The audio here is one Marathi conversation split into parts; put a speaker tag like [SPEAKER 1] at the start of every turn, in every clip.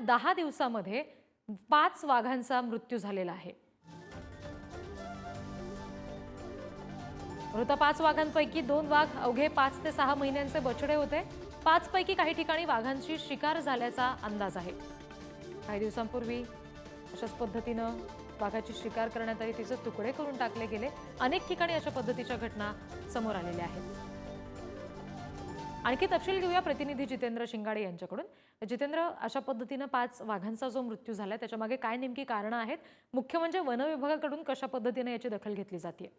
[SPEAKER 1] 10 दिवसामध्ये 5 वाघांचा मृत्यू झालेला आहे। मृत 5 वाघांपैकी 2 वाघ अवघे 5 ते 6 महिन्यांचे बछडे होते। 5 पैकी काही ठिकाणी वाघांची शिकार झाल्याचा अंदाज आहे। काही दिवसांपूर्वी अशाच पद्धतीनं वाघाची शिकार करण्यात आली, तिचे तुकडे करून टाकले गेले। अनेक ठिकाणी अशा पद्धतीच्या घटना समोर आलेल्या आहेत। आणखी तपशील घेऊया प्रतिनिधी जितेंद्र शिंगाडे यांच्याकडून। जितेंद्र, अशा पद्धतीने 5 वाघांचा जो मृत्यू झालाय त्याच्या मागे काय नेमकी कारण आहेत? मुख्य म्हणजे वन विभागाकडून कशा पद्धतीने याची दखल घेतली जाते?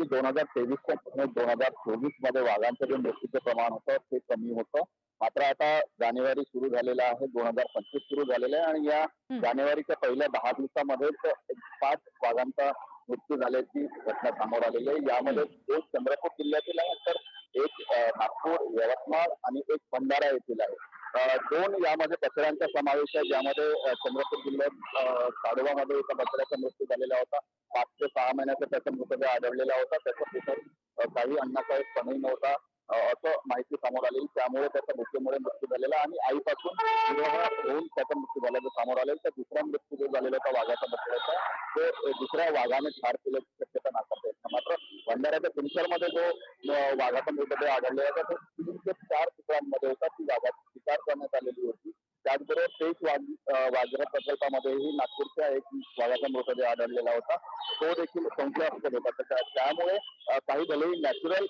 [SPEAKER 2] 2023 ते 2024 मध्ये वाघांचं जे मृत्यूचं प्रमाण होतं ते कमी होतं। मात्र आता जानेवारी सुरू झालेला आहे, 2025 सुरू झालेलं आहे आणि या जानेवारीच्या पहिल्या 10 दिवसामध्येच 5 वाघांचा मृत्यू झाल्याची घटना समोर आलेली आहे। यामध्ये एक चंद्रपूर जिल्ह्यातील आहे, तर एक नागपूर, यवतमाळ आणि एक भंडारा येथील आहे। 2 यामध्ये बछड्यांचा समावेश आहे, ज्यामध्ये चंद्रपूर जिल्ह्यात ताडोबामध्ये एका बछड्याचा मृत्यू झालेला होता। 5 ते 6 महिन्याचा त्याचा मृतदेह आढळलेला होता। त्याचा पुत्र काही अन्नाचा एक कणही नव्हता असं माहिती समोर आली। त्यामुळे त्याचा मृत्यूमुळे मृत्यू झालेला आणि आईपासून विवाह होऊन त्याचा मृत्यू झाल्याचं समोर आलेलं। तर दुसरा मृत्यू जो झालेला होता वाघाचा बछड्याचा, तो दुसऱ्या वाघाने ठार केल्याची शक्यता नाकारता येत नाही। मात्र भंडाऱ्याच्या तुमसरमध्ये जो वाघाचा मृतदेह आढळलेला होता तो 3 ते 4 तुकड्यांमध्ये होता। ती वाघाची शिकार करण्यात आलेली होती। त्याचबरोबर तेच वाघर प्रकल्पामध्येही नागपूरच्या एक वाघाचा मृतदेह आढळलेला होता, तो देखील संशयास्पद होता। त्यामुळे काही भलेही नॅचरल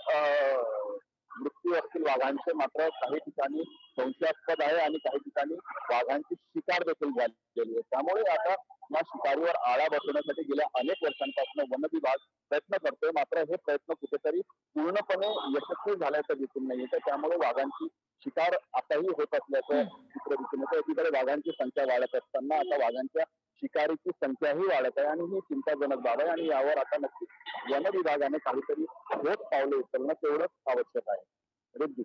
[SPEAKER 2] मृत्यू असतील वाघांचे, मात्र काही ठिकाणी संशयास्पद आहे आणि काही ठिकाणी वाघांची शिकार देखील झालेली आहे। त्यामुळे आता या शिकारीवर आळा बसवण्यासाठी गेल्या अनेक वर्षांपासून वन विभाग प्रयत्न करतोय, मात्र हे प्रयत्न कुठेतरी पूर्णपणे यशस्वी झाल्याचं दिसून नाही येतं। त्यामुळे वाघांची शिकार आताही होत असल्याचं चित्र दिसून येतं। एकीकडे वाघांची संख्या वाढत असताना आता वाघांच्या शिकारीची संख्याही वाढत आहे आणि ही चिंताजनक बाब आहे आणि यावर आता नक्कीच वन विभागाने काहीतरी ठोस पावले उचलणं तेवढंच आवश्यक आहे।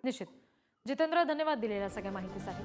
[SPEAKER 1] निश्चित। जितेंद्र, धन्यवाद दिलेल्या सगळ्या माहितीसाठी।